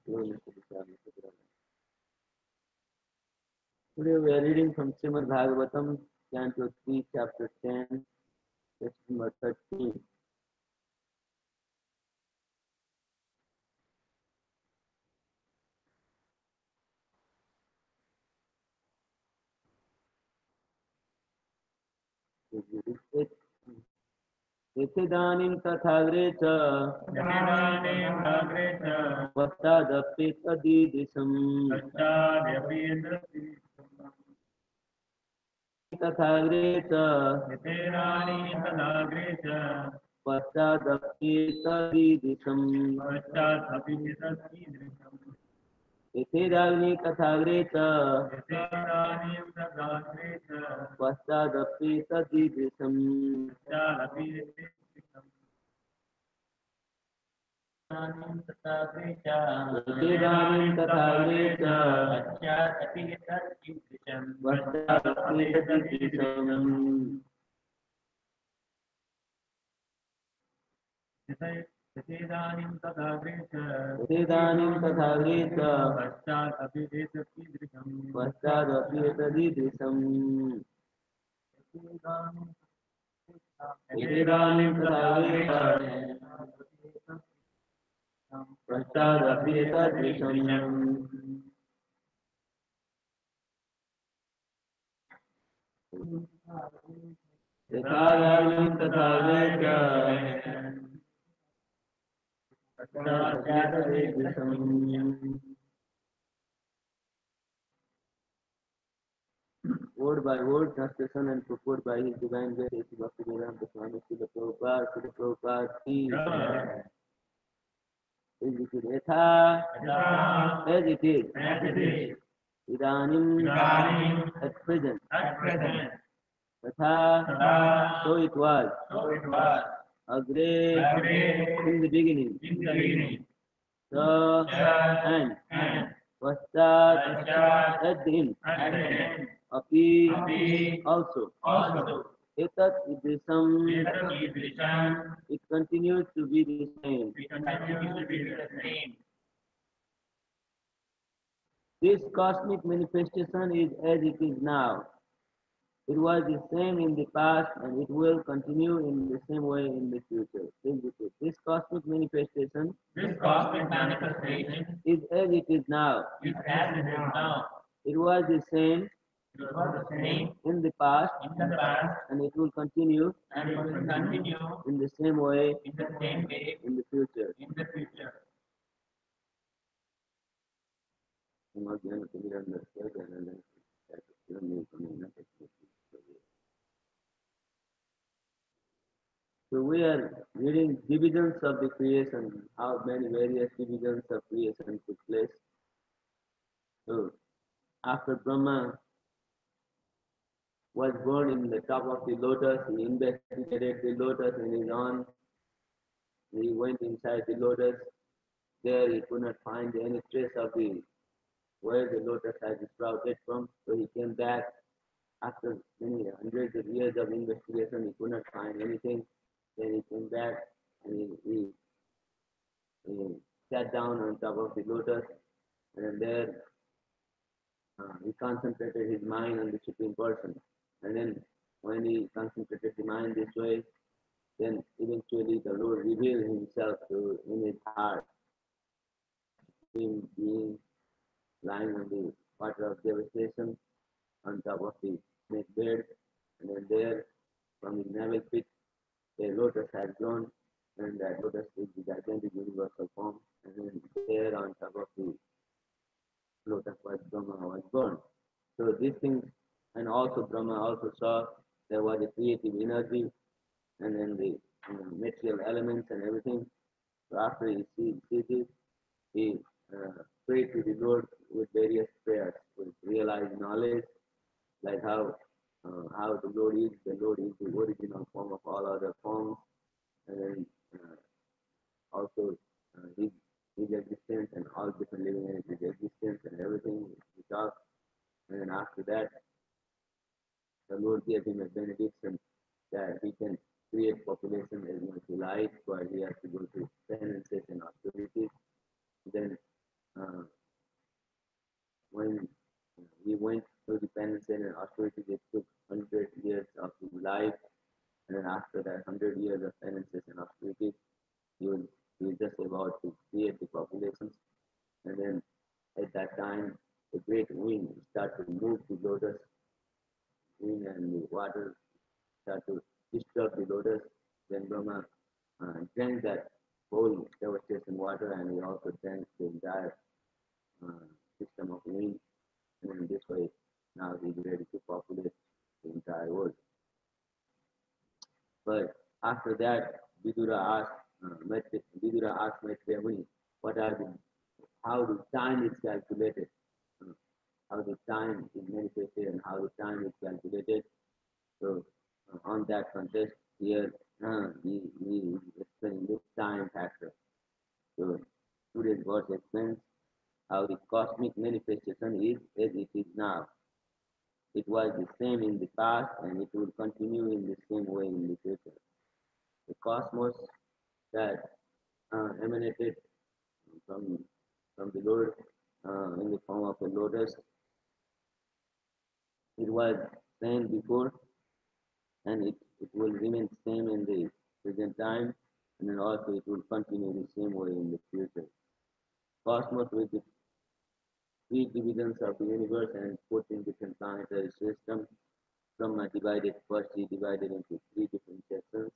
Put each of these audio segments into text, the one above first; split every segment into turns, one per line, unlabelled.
Today we are reading from Srimad Bhagavatam, Canto 3, Chapter 10, Text number 13. यथिदानीं तथाग्रे च पश्चादपि तदीदृशम् तथाग्रे च पश्चादपि तदीदृशम् यथेदाग्नि तथाग्रे च पश्चादपि तदीदृशम् यथेदानीं तथाग्रे च पश्चादपि तदीदृशम्
यथेदानीं तथाग्रे च
पश्चादपि तदीदृशम् यथेदानीं तथाग्रे च पश्चादपि तदीदृशम् यथादानीं तथाग्रे च पश्चादपि तदीदृशम्. Word by word translation and purport by His Divine Grace Bhaktivedanta Swami Srila Prabhupada, Srila Prabhupada ki. Is it Etha? As it is. Idanim at present. Tatha so it was. Agre in the beginning. The and Pastat at the end. Api also. Etat idrisam, it continues to be the same. This cosmic manifestation is as it is now. It was the same in the past and it will continue in the same way in the future. This cosmic manifestation is as it is now. It was the same in the past and it will continue in the same way in the future. So we are reading divisions of the creation, how many various divisions of creation took place. So after Brahma was born in the top of the lotus, he investigated the lotus in his own. He went inside the lotus. There he could not find any trace of the where the lotus had sprouted from. So he came back. After many hundreds of years of investigation, he could not find anything. Then he came back and he sat down on top of the lotus, and there he concentrated his mind on the Supreme Person. And then when he concentrated the mind this way, then eventually the Lord revealed himself in his heart. Him being lying on the water of devastation on top of the snake bed, and then there from his navel pit a lotus had grown, and that lotus is the gigantic universal form, and then there on top of the lotus was Brahma was born. So these things, and also Brahma also saw there was a creative energy, and then the material elements and everything. So after he sees this, he prayed to the Lord with various prayers, with realized knowledge, like how the Lord is the original form of all other forms, and then also his existence and all different living entities' existence and everything he talked. And then after that, the Lord gave him a benediction that he can create population as much he likes, but he has to go through penances and austerities. Then said in austerity it took 100 years of his life, and then after that 100 years of penances and austerities, he was he was just about to create the populations, and then at that time the great wind started to move the lotus, wind and the water start to disturb the lotus. Then Brahma drank that whole devastation water, and he also drank the entire uh, system of wind, and in this way now he's ready to populate the entire world. But after that, Vidura asked Maitreya Muni, what are the, how the time is calculated, uh, how the time is manifested, and how the time is calculated. So on that context, here he explaining this time factor. So today's verse explains how the cosmic manifestation is as it is now. It was the same in the past, and it will continue in the same way in the future. The cosmos that emanated from the Lord in the form of a lotus, it was same before, and it will remain same in the present time, and then also it will continue the same way in the future. Cosmos with the three divisions of the universe and 14 different planetary systems. Brahma divided, first he divided into three different sections,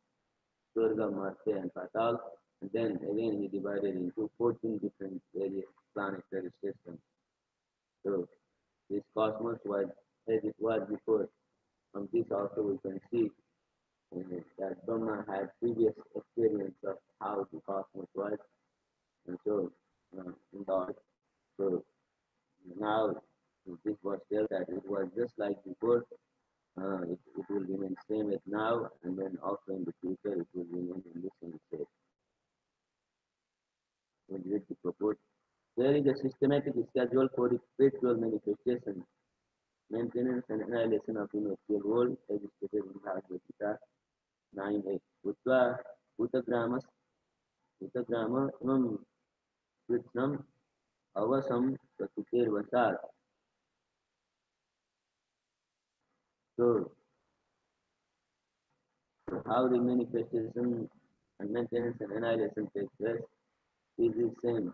Swarga, Marsya and Patal, and then again he divided into 14 different various planetary systems. So this cosmos was as it was before. From this also we can see that Brahma had previous experience of how the cosmos was, and so in the so now this was tells that it was just like before. It will remain same as now, and then also in the future it will remain in the same state. When you read the purport, there is a systematic schedule for the spiritual manifestation, maintenance and annihilation of the material world, as stated in Bhagavad Gita 9:8. Utva Utagramas Utagrama Krishnam Avasam Pratukir Vasat. So how the manifestation and maintenance and annihilation takes place is the same.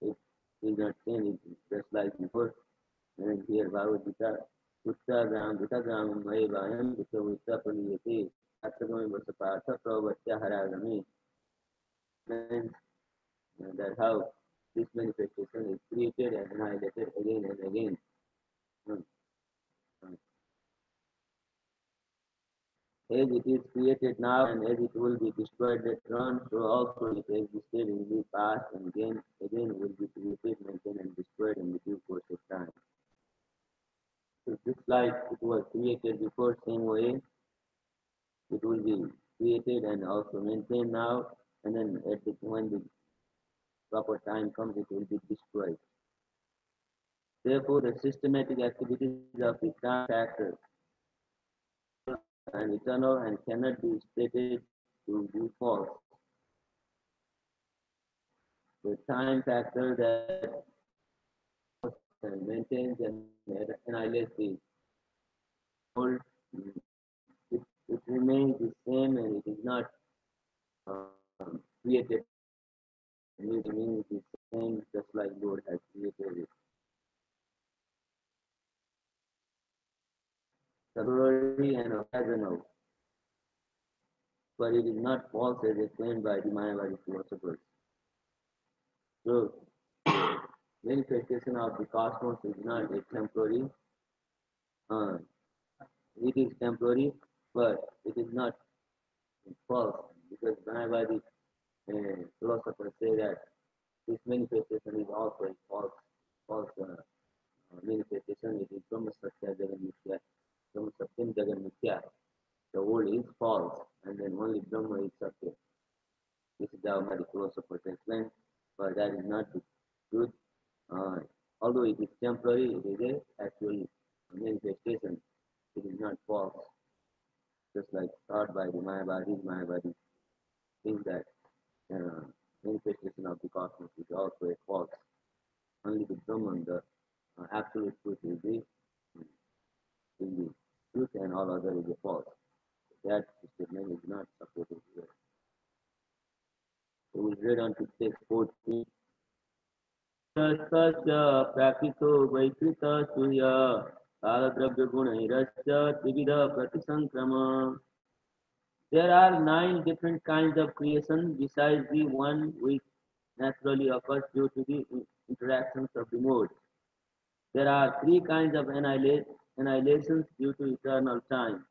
It is not changed, it's just like before. And here Bhagavad Gita, Uttagram Mayavayam Vita Praniyate Atagami Vasapatha Prabhatya Haragami. Means that how this manifestation is created and annihilated again and again. Hmm. As it is created now and as it will be destroyed later on, so also it existed in the past and again will be created, maintained and destroyed in the due course of time. So just like it was created before, same way it will be created and also maintained now, and then when the proper time comes, it will be destroyed. Therefore, the systematic activities of the time factor and eternal and cannot be stated to be false. The time factor that maintains and annihilates the whole, it remains the same and it is not created. It remains the same just like Lord has created it. Temporary and occasional, but it is not false as explained by the Mayavadi philosophers. So, the manifestation of the cosmos is not a temporary. Uh, it is temporary, but it is not false because Mayavadi philosophers say that this manifestation is also a false manifestation. It is Brahma Satya Jagan Mithya, Brahma Satyam Jagan Mithya. The world is false, and then only Brahma is Satya. This is how Mayavadi philosophers explain, but that is not the truth. Uh, Although it is temporary, it is a actual manifestation. It is not false, just like taught by the Mayavadi think that uh, manifestation of the cosmos is also a false. Only the Brahman, the absolute truth, is the then all other is a false. That statement is not supported here. So we read on to text 14. तस्य प्राकृतो वैकृतस्तुय कालद्रव्यगुणैरस्य त्रिविध प्रतिसंक्रम. There are 9 different kinds of creation besides the one which naturally occurs due to the interactions of the modes. There are 3 kinds of annihilations due to eternal time,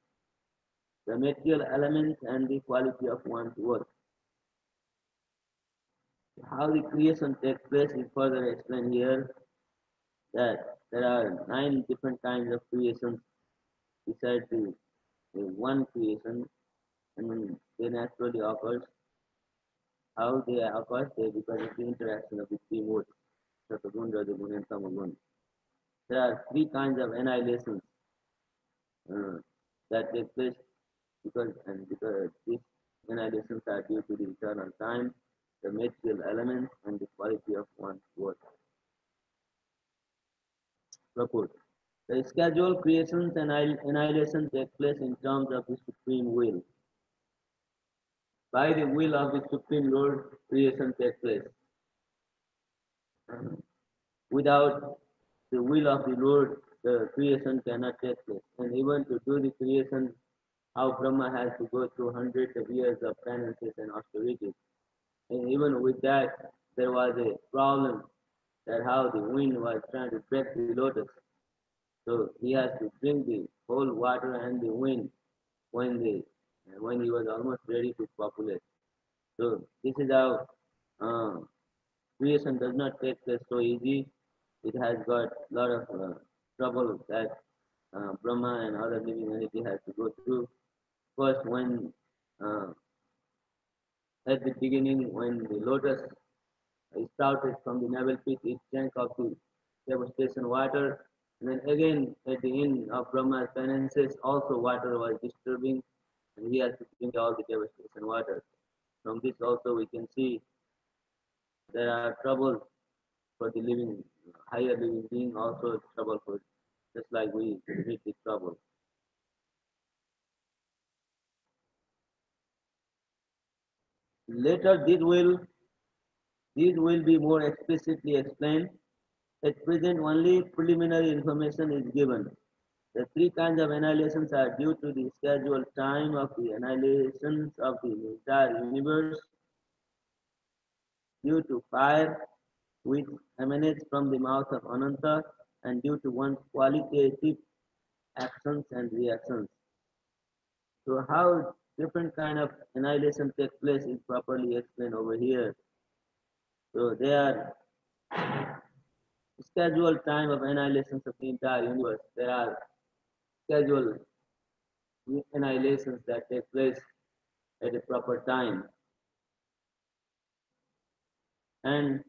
the material elements and the quality of one's work. How the creation takes place is further explained here, that there are 9 different kinds of creations besides the one creation, and they naturally occurs. How they occur? They because of the interaction of the 3 modes, Satagun, Rajagun, and Tamagun. There are 3 kinds of annihilations uh, that take place because these annihilations are due to the eternal time, the material elements, and the quality of one's work. Purport. The scheduled creations and annihilation take place in terms of the supreme will. By the will of the supreme Lord, creation takes place. Without the will of the Lord, the creation cannot take place. And even to do the creation, how Brahma has to go through hundreds of years of penances and austerities. And even with that, there was a problem that how the wind was trying to break the lotus. So he has to drink the whole water and the wind when the when he was almost ready to populate. So this is how uh, creation does not take place so easy. It has got a lot of trouble that Brahma and other living entity has to go through. First, when uh, at the beginning, when the lotus sprouted from the navel pit, it drank of the devastation water. And then again, at the end of Brahma's penances, also water was disturbing, and he has to drink all the devastation water. From this also we can see there are troubles for the living, higher living being, also trouble for just like we meet the trouble. Later, these will be more explicitly explained. At present, only preliminary information is given. The 3 kinds of annihilations are due to the scheduled time of the annihilations of the entire universe, due to fire which emanates from the mouth of Ananta, and due to one's qualitative actions and reactions. So how different kind of annihilation take place is properly explained over here. So there are scheduled time of annihilations of the entire universe. There are scheduled annihilations that take place at a proper time. And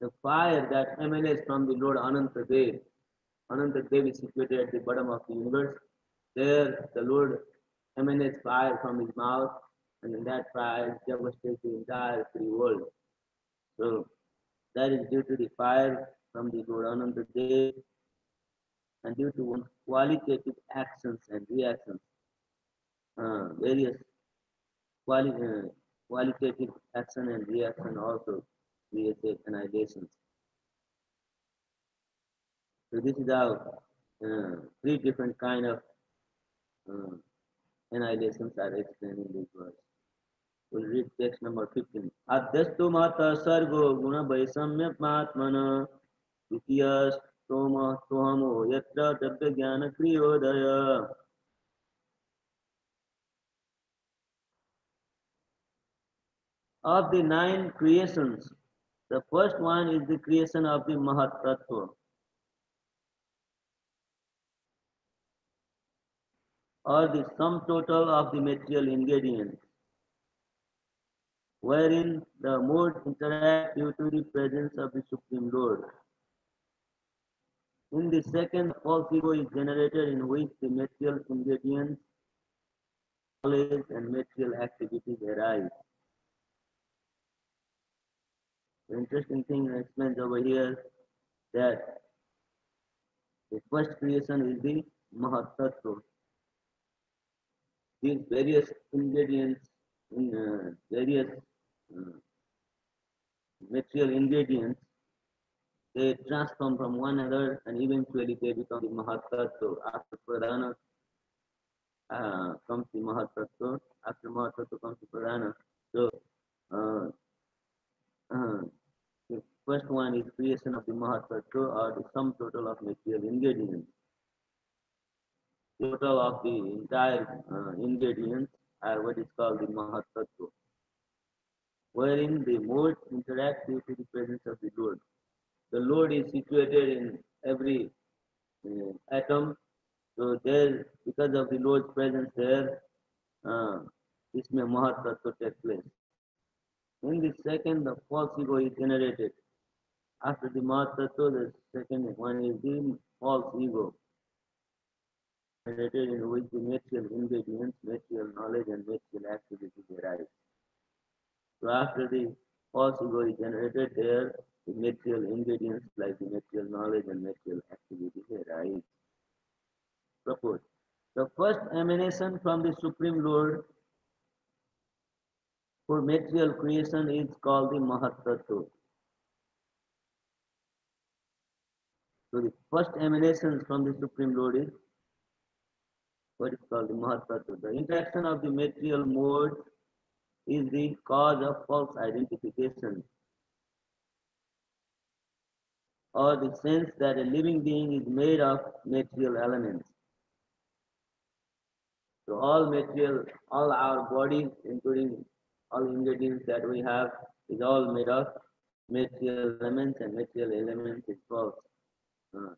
the fire that emanates from the Lord Ananta Dev is situated at the bottom of the universe. There the Lord emanates fire from his mouth, and in that fire devastates the entire 3 world. So that is due to the fire from the Lord Ananta Dev and due to one's qualitative actions and reactions. Various quali- uh, qualitative action and reaction also created annihilations. So this is how 3 different kind of uh, annihilations are explained in this verse. We'll read text number 15. Adhyastu mata sargo guna vaisamya matmana द्वितीय स्तोम सोहमो यत्र द्रव्य ज्ञान क्रियोदय. Of the 9 creations, the first one is the creation of the Mahat Tattva, or the sum total of the material ingredients, wherein the modes interact due to the presence of the Supreme Lord. In the second, false ego is generated in which the material ingredients, knowledge, and material activities arise. The interesting thing explains over here that the first creation is the Mahat Tattva. these various ingredients, in various uh, material ingredients, they transform from one another and eventually they become the Mahatattva. After Pradhana comes the Mahatattva, after Mahatattva comes the Pradhana. So uh, uh, the first one is creation of the Mahatattva or the sum total of material ingredients. The total of the entire ingredients are what is called the Mahatattva, wherein the modes interact due to the presence of the Lord. The Lord is situated in every atom. So there, because of the Lord's presence there, uh, this may Mahat Tattva take place. In the second, the false ego is generated. After the Mahat Tattva, the second one is the false ego, generated in which the material ingredients, material knowledge, and material activities arise. So after the false ego is generated, there the material ingredients like the material knowledge and material activities arise. Suppose the first emanation from the Supreme Lord for material creation is called the Mahatattva. So the first emanation from the Supreme Lord is what is called the Mahatattva. The interaction of the material modes is the cause of false identification or the sense that a living being is made of material elements. So all material, all our bodies, including all ingredients that we have, is all made of material elements, and material elements is false. Uh,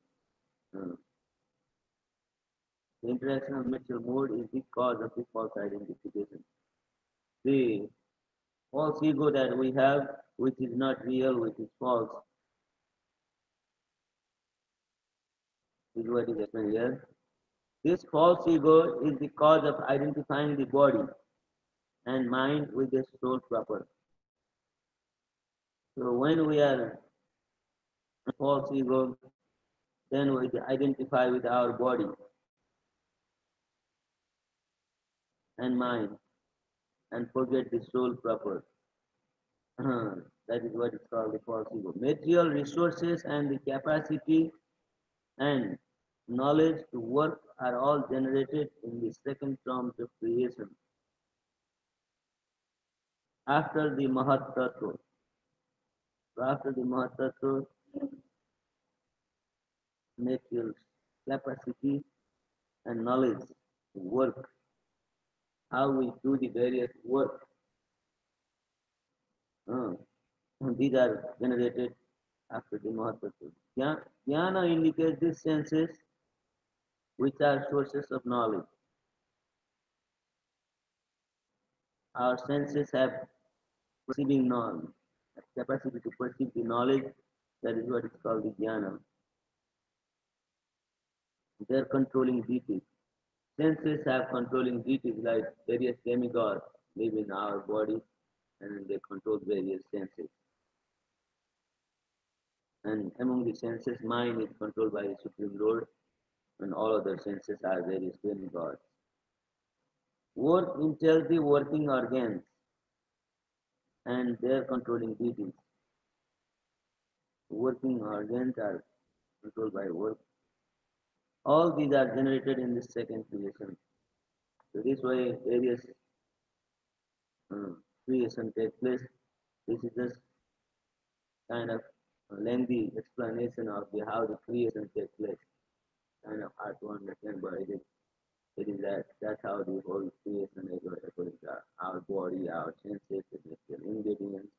uh, the interaction of material mode is the cause of the false identification. The false ego that we have, which is not real, which is false, is what is explained here. This false ego is the cause of identifying the body and mind with the soul proper. So when we are false ego, then we identify with our body and mind and forget the soul proper. That is what is called the false ego. Material resources and the capacity and knowledge to work are all generated in the second terms of creation after the Mahat Tattva. So after the Mahat Tattva, material capacity and knowledge to work, how we do the various work, uh, these are generated after the Mahat Tattva. Jnana indicates these senses which are sources of knowledge. Our senses have perceiving knowledge, capacity to perceive the knowledge, that is what is called the jnana. They are controlling deities. Senses have controlling deities like various demigods live in our body and they control various senses. And among the senses, mind is controlled by the Supreme Lord and all other senses are various demigods. Work entails the working organs and their controlling deities. Working organs are controlled by work. All these are generated in this second creation. So this way various uh, creation take place. This is just kind of a lengthy explanation of how the creation takes place. Kind of hard to understand, but it is that's how the whole creation is according to our body, our senses, the material ingredients,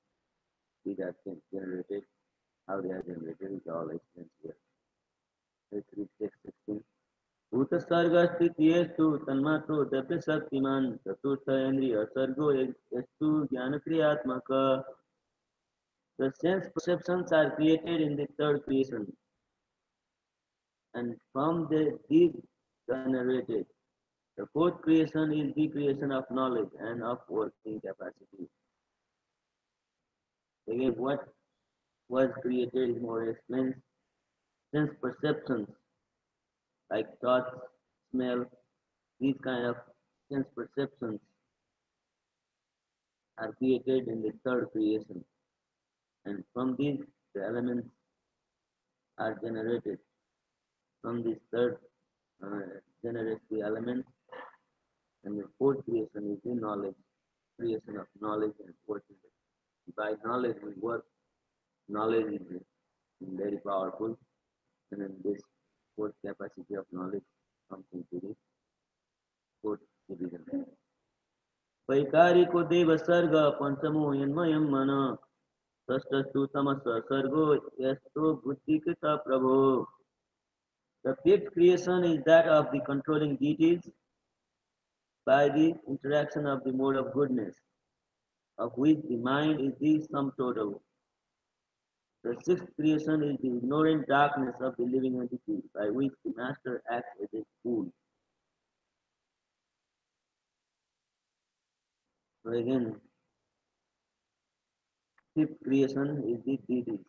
these are things generated, how they are generated is all explained here. Let's read text 16. भूतसर्गस्थित्येस्तु तन्मात्रो दप्यशक्तिमान् चतुर्थेन्द्रिय सर्गो यस्तु ज्ञानक्रियात्मक. The sense perceptions are created in the third creation, and from these generated. The fourth creation is the creation of knowledge and of working capacity. Again, what was created is more explained. Sense perceptions like thoughts, smell, these kind of sense perceptions are created in the third creation, and from these the elements are generated. From this third generates the elements, and the fourth creation is the knowledge, creation of knowledge and working. By knowledge we work. Knowledge is very powerful, and then this fourth capacity of knowledge comes into the fourth division. वैकारिको देव सर्ग पंचमो यन्मयं मन षष्ठस्तु तमस सर्गो यस्तो बुद्धिकृत प्रभो. The fifth creation is that of the controlling deities by the interaction of the mode of goodness, of which the mind is the sum total. The sixth creation is the ignorant darkness of the living entity by which the master acts as a fool. So again, fifth creation is the deities.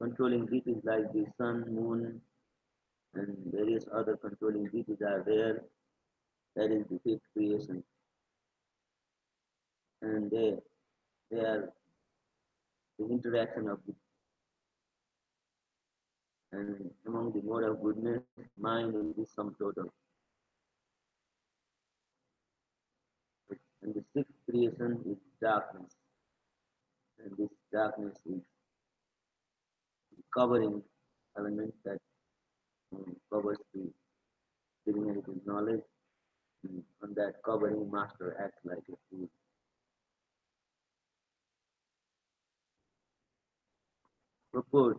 Controlling deities like the sun, moon, and various other controlling deities are there. That is the fifth creation. And they are the interaction of the, and among the mode of goodness, mind is the sum total. And the sixth creation is darkness. And this darkness is the covering element that covers the divinity knowledge. And on that covering, master acts like a fool. Purport: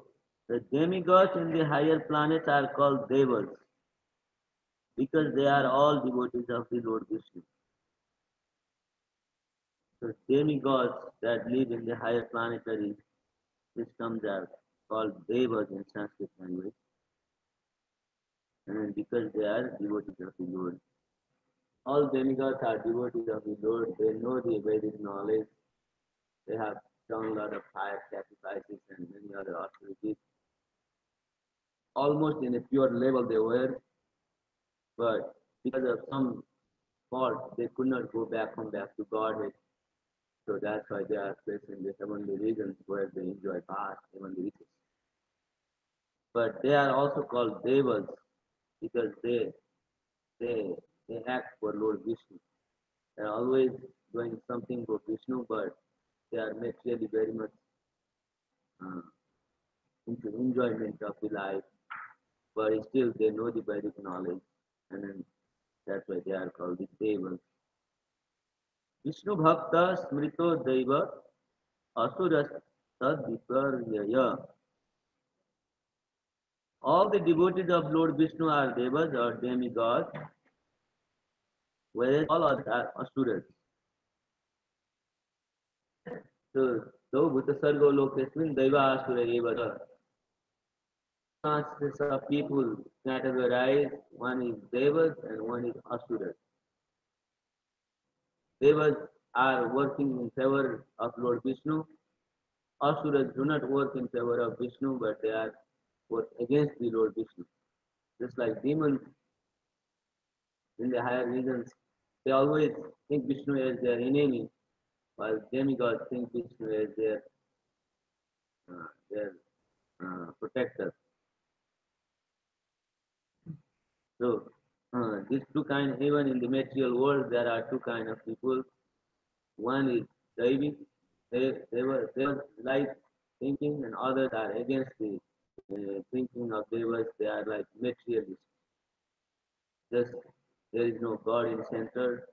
the demigods in the higher planets are called devas because they are all devotees of the Lord Vishnu. The demigods that live in the higher planetary systems are called devas in Sanskrit language, and because they are devotees of the Lord. All demigods are devotees of the Lord. They know the Vedic knowledge. They have done a lot of fire sacrifices and many other austerities. Almost in a pure level they were, but because of some fault, they could not go back, come back to Godhead. So that's why they are placed in the heavenly regions where they enjoy vast heavenly riches. But they are also called devas because they they act for Lord Vishnu. They are always doing something for Vishnu, but they are materially very much uh, into enjoyment of the life. But still they know the Vedic knowledge, and then that's why they are called the devas. Vishnu Bhakta Smrito Deva Asuras Tad Viparyaya. All the devotees of Lord Vishnu are devas or demigods, whereas all others are asuras. So, though Bhutasargo Lokesmin Deva Asura Eva, classes of people categorized, one is devas and one is asuras. Devas are working in favor of Lord Vishnu. Asuras do not work in favor of Vishnu, but they are work against the Lord Vishnu. Just like demons in the higher regions, they always think Vishnu as their enemy, while demigods think Vishnu as their protector. So these two kinds, even in the material world, there are two kinds of people. One is Daivi, they were like thinking, and others are against the thinking of devas. They are like materialists. Just there is no God in center.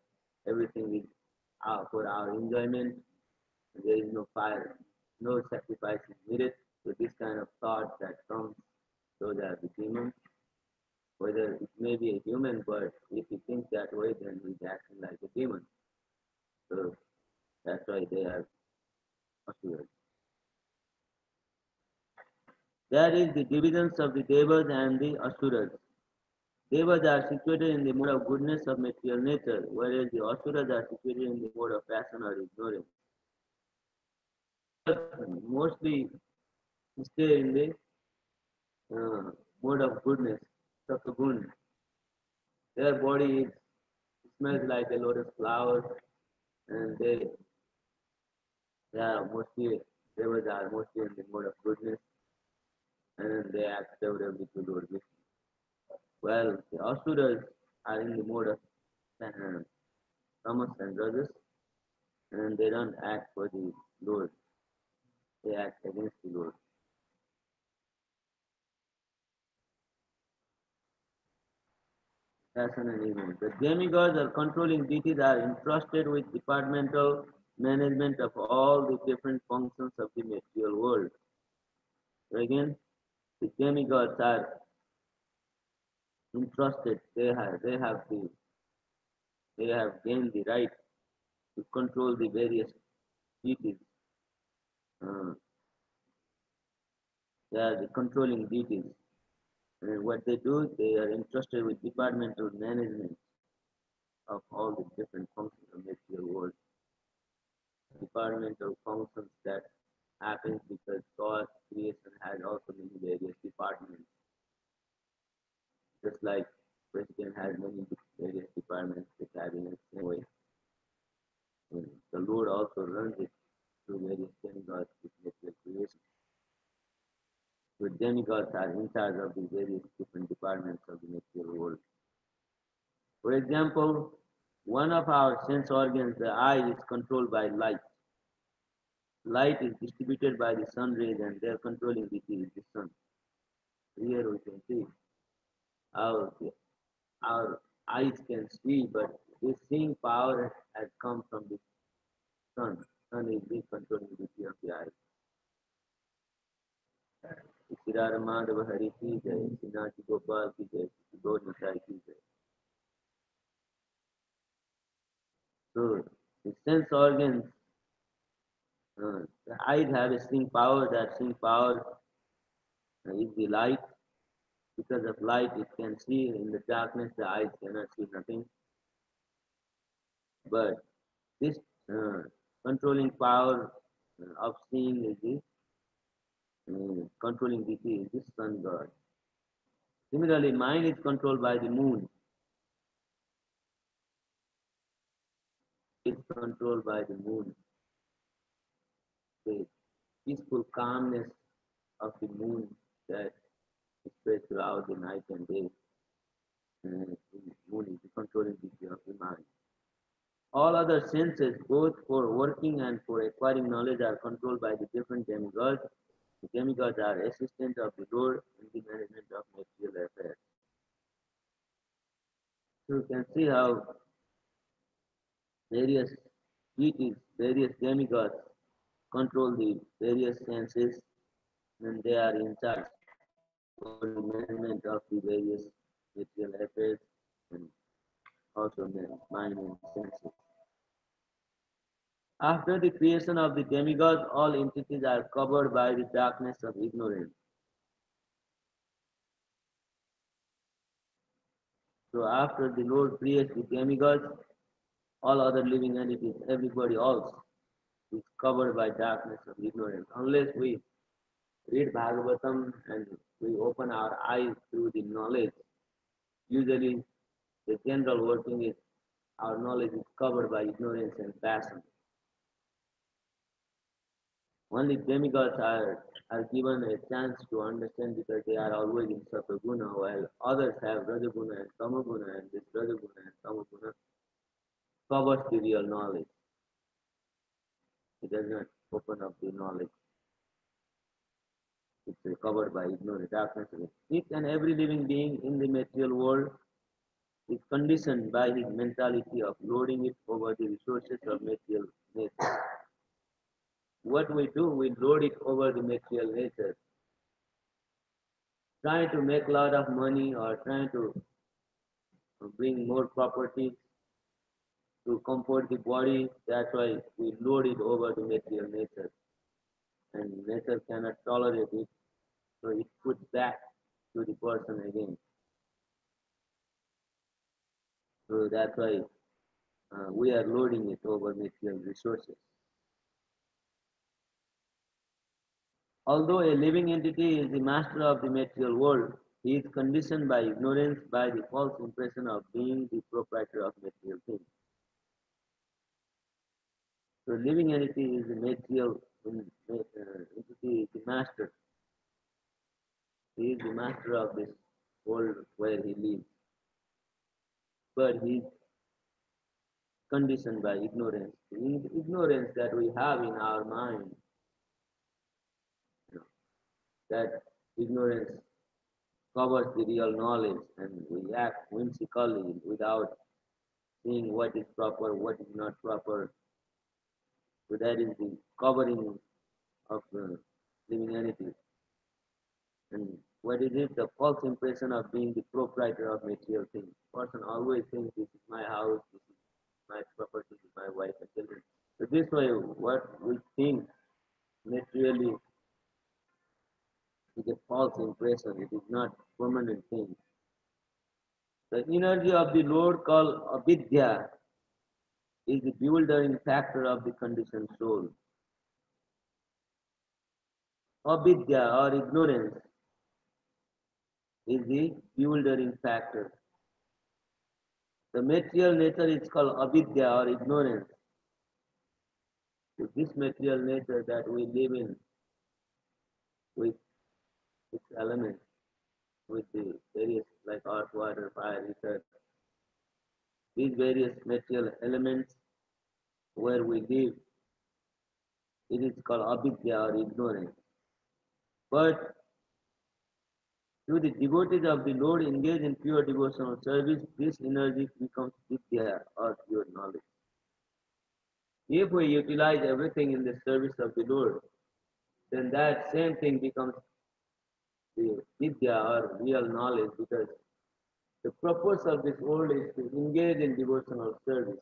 Everything is for our enjoyment. There is no fire, no sacrifice is needed. So this kind of thought that comes, those are the demons. Whether it may be a human, but if he thinks that way, then he's acting like a demon. So that's why they are asuras. That is the divisions of the devas and the asuras. Devas are situated in the mode of goodness of material nature, whereas the asuras are situated in the mode of passion or ignorance. Mostly stay in the mode of goodness, Satagun. Their body smells like a lotus flower, and they are mostly devas are mostly in the mode of goodness, and they act favorably to Lord Vishnu. Well, the asuras are in the mode of uh, tamas and rajas, and they don't act for the Lord; they act against the Lord. Fashion and event. The demigods or controlling deities are entrusted with departmental management of all the different functions of the material world. So again, the demigods are entrusted. They have gained the right to control the various deities. Uh, they are the controlling deities. And what they do, they are entrusted with departmental management of all the different functions of material world. Departmental functions that happens because God's creation has also many various departments. Just like president has many various departments, the cabinet, same way. And the Lord also runs it through various demigods with material creation. So demigods are in charge of the various different departments of the material world. For example, one of our sense organs, the eye, is controlled by light. Light is distributed by the sun rays and their controlling deity is the sun. Here we can see how our eyes can see, but this seeing power has come from the sun. Sun is the controlling deity of the eye. Sirar Madhav Hari ki jai, Sinaji Gopal ki jai, Gord Nitai ki jai. So the sense organs, the eyes have a seeing power. That seeing power is the light. Because of light, it can see. In the darkness, the eyes cannot see nothing. But this uh, controlling power of seeing is the controlling deity is the sun god. Similarly, mind is controlled by the moon. It's controlled by the moon. The peaceful calmness of the moon that spreads throughout the night and day. The moon is the controlling deity of the mind. All other senses, both for working and for acquiring knowledge, are controlled by the different demigods. The demigods are assistants of the Lord in the management of material affairs. So you can see how various deities, various demigods control the various senses and they are in charge for the management of the various material affairs and also the mind and senses. After the creation of the demigods, all entities are covered by the darkness of ignorance. So after the Lord creates the demigods, all other living entities, everybody else is covered by darkness of ignorance. Unless we read Bhagavatam and we open our eyes through the knowledge, usually the general working is our knowledge is covered by ignorance and passion. Only demigods are given a chance to understand because they are always in Sataguna, while others have Rajaguna and Tamaguna, and this Rajaguna and Tamaguna covers the real knowledge. It does not open up the knowledge. It's covered by ignorance, darkness. Each and every living being in the material world is conditioned by his mentality of lording it over the resources of material nature. What we do, we load it over the material nature, trying to make a lot of money or trying to bring more property to comfort the body. That's why we load it over the material nature. And nature cannot tolerate it, so it puts back to the person again. So that's why we are loading it over material resources. Although a living entity is the master of the material world, He is conditioned by ignorance, by the false impression of being the proprietor of material things. So living entity is the material entity, is the master. He is the master of this world where he lives. But he is conditioned by ignorance. The ignorance that we have in our mind, you know, that ignorance covers the real knowledge and we act whimsically without seeing what is proper, what is not proper. So that is the covering of living entity. And what is it? The false impression of being the proprietor of material things. Person always thinks this is my house, this is my property, this is my wife and children. So this way, what we think materially is a false impression. It is not permanent thing. The energy of the Lord called avidya is the bewildering factor of the conditioned soul. Avidya or ignorance is the bewildering factor. The material nature is called avidya or ignorance. So this material nature that we live in with its elements, with the various like earth, water, fire, ether, these various material elements where we live, it is called avidya or ignorance. But to the devotees of the Lord engaged in pure devotional service, this energy becomes vidya or pure knowledge. If we utilize everything in the service of the Lord, then that same thing becomes the vidya or real knowledge because the purpose of this world is to engage in devotional service.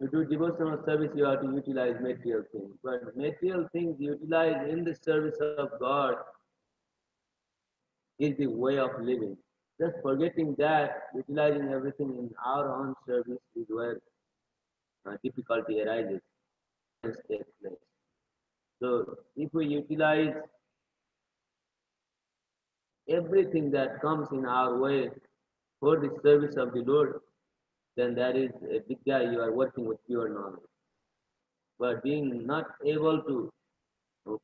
To do devotional service, you have to utilize material things. But material things utilized in the service of God is the way of living. Just forgetting that, utilizing everything in our own service is where difficulty arises and takes place. So if we utilize everything that comes in our way for the service of the Lord, then that is a big guy, you are working with pure knowledge. But being not able to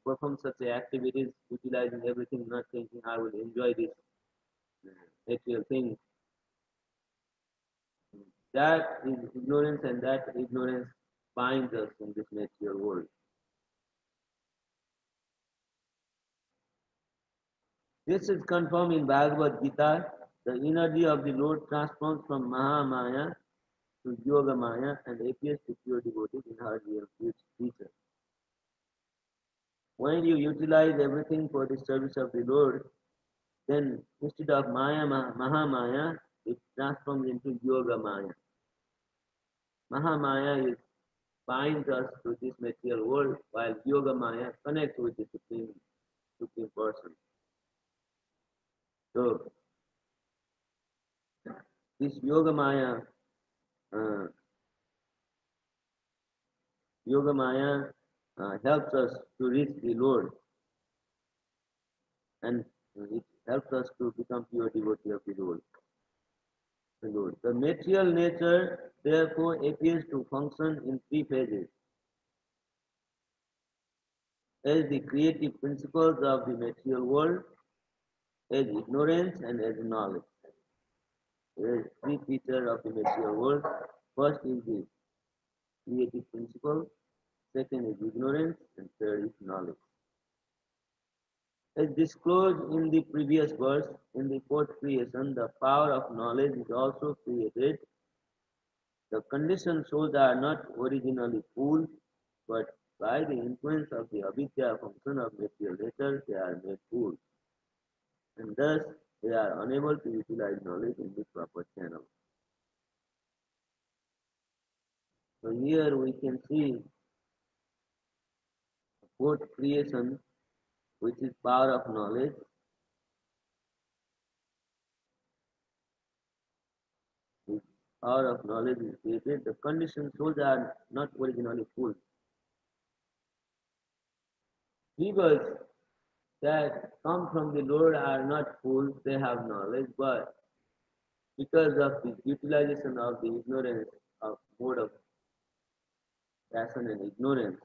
perform such activities, utilizing everything, not thinking I will enjoy this material thing, that is ignorance and that ignorance binds us in this material world. This is confirmed in Bhagavad Gita. The energy of the Lord transforms from Mahamaya to Yoga Maya and appears to pure devotees in her real future. When you utilize everything for the service of the Lord, then instead of Mahamaya, it transforms into Yoga Maya. Mahamaya is binds us to this material world, while Yoga Maya connects with the Supreme Person. So this uh, Yoga Maya helps us to reach the Lord, and it helps us to become pure devotee of the Lord. The material nature therefore appears to function in three phases as the creative principles of the material world, as ignorance, and as knowledge. There are three features of the material world. First is the creative principle, second is ignorance, and third is knowledge. As disclosed in the previous verse, in the fourth creation, the power of knowledge is also created. The conditioned souls are not originally fools, but by the influence of the avidya function of material nature, they are made fools, and thus they are unable to utilize knowledge in the proper channel. So here we can see fourth creation, which is power of knowledge. The power of knowledge is created. The conditioned souls are not originally fools. Jivas that come from the Lord are not fools, they have knowledge, but because of the utilization of the ignorance of mode of passion and ignorance,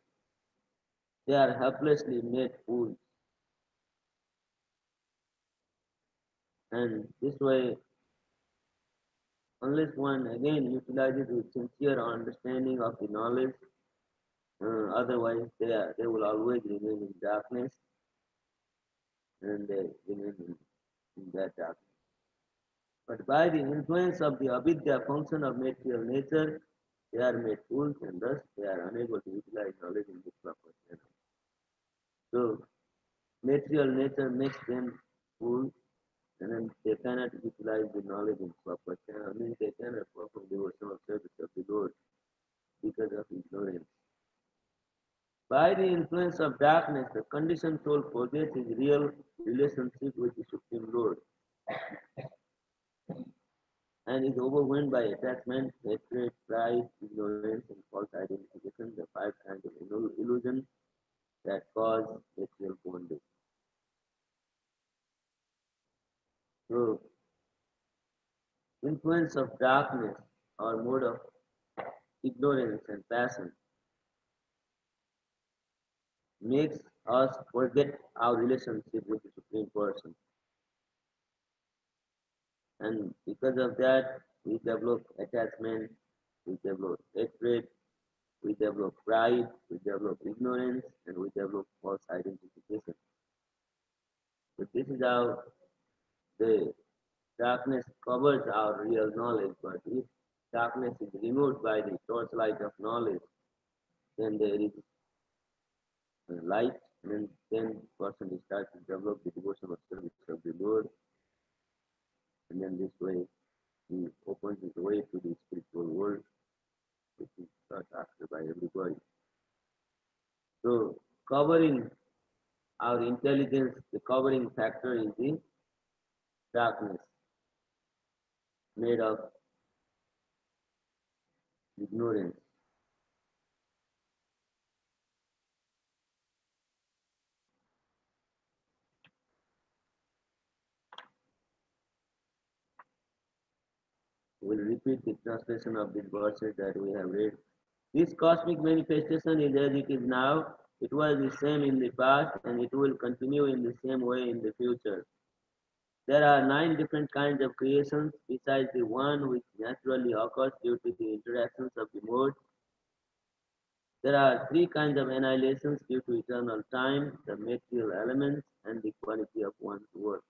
they are helplessly made fools. And this way, unless one again utilizes with sincere understanding of the knowledge, otherwise they will always remain in darkness and they remain in that darkness. But by the influence of the avidya function of material nature, they are made fools and thus they are unable to utilize knowledge in the proper manner. So material nature makes them fools and then they cannot utilize the knowledge in proper channel. I mean they cannot perform devotional service of the Lord because of ignorance. By the influence of darkness, the conditioned soul forgets his real relationship with the Supreme Lord and is overwhelmed by attachment, hatred, pride, ignorance, and false identification, the five kinds of illusion that cause material bondage. So, influence of darkness or mode of ignorance and passion makes us forget our relationship with the Supreme Person. And because of that, we develop attachment, we develop hatred, we develop pride, we develop ignorance, and we develop false identification. So this is how the darkness covers our real knowledge, but if darkness is removed by the torchlight of knowledge, then there is light, and then person starts to develop the devotional service of the Lord, and then this way he opens his way to the spiritual world, which is sought after by everybody. So covering our intelligence, the covering factor is the darkness made of ignorance. We'll repeat the translation of these verses that we have read. This cosmic manifestation is as it is now. It was the same in the past and it will continue in the same way in the future. There are 9 different kinds of creations besides the one which naturally occurs due to the interactions of the modes. There are 3 kinds of annihilations due to eternal time, the material elements, and the quality of one's work.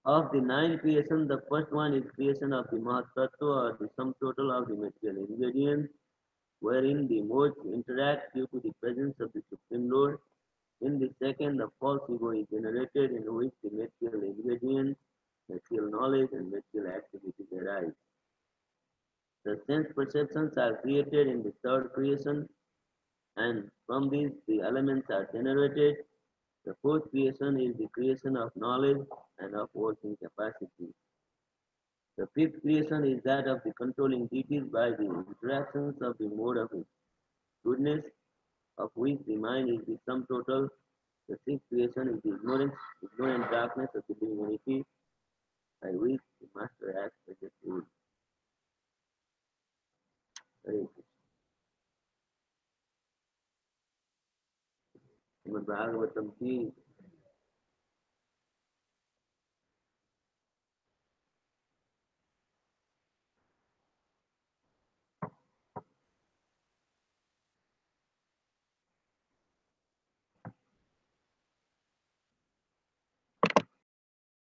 Of the 9 creations, the first one is creation of the Mahatattva or the sum total of the material ingredients, wherein the modes interact due to the presence of the Supreme Lord. In the second, the false ego is generated in which the material ingredients, material knowledge, and material activities arise. The sense perceptions are created in the third creation, and from these the elements are generated. The fourth creation is the creation of knowledge and of working capacity. The fifth creation is that of the controlling deities by the interactions of the mode of goodness, of which the mind is the sum total. The sixth creation is the ignorant darkness of the divinity by which the master acts as a fool. Hare Krishna. Srimad Bhagavatam ki